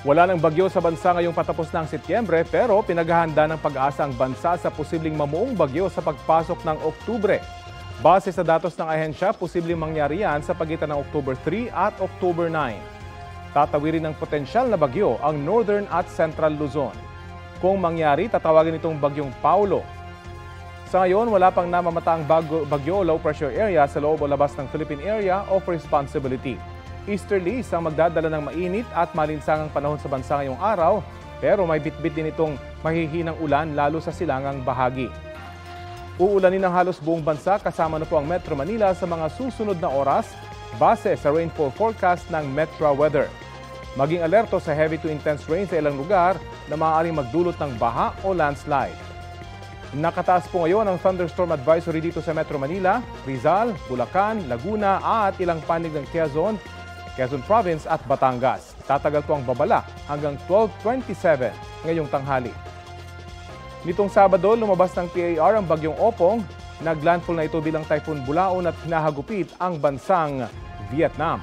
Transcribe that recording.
Wala ng bagyo sa bansa ngayong patapos ng Setyembre pero pinaghahanda ng pag-asa ang bansa sa posibleng mamuong bagyo sa pagpasok ng Oktubre. Base sa datos ng ahensya, posibleng mangyari yan sa pagitan ng October 3 at October 9. Tatawirin ng potensyal na bagyo ang Northern at Central Luzon. Kung mangyari, tatawagin itong bagyong Paulo. Sa ngayon, wala pang namamataang bagyo o low pressure area sa loob o labas ng Philippine Area of Responsibility. Easterlies ang magdadala ng mainit at malinsangang panahon sa bansa ngayong araw, pero may bitbit din itong mahihinang ulan lalo sa silangang bahagi. Uulanin ng halos buong bansa kasama na po ang Metro Manila sa mga susunod na oras base sa rainfall forecast ng Metro Weather. Maging alerto sa heavy to intense rain sa ilang lugar na maaaring magdulot ng baha o landslide. Nakataas po ngayon ang thunderstorm advisory dito sa Metro Manila, Rizal, Bulacan, Laguna at ilang panig ng Quezon Province at Batangas. Tatagal po ang babala hanggang 12:27 ngayong tanghali. Nitong Sabado, lumabas ng PAR ang bagyong Opong. Naglandfall na ito bilang Typhoon Bulaon at hinahagupit ang bansang Vietnam.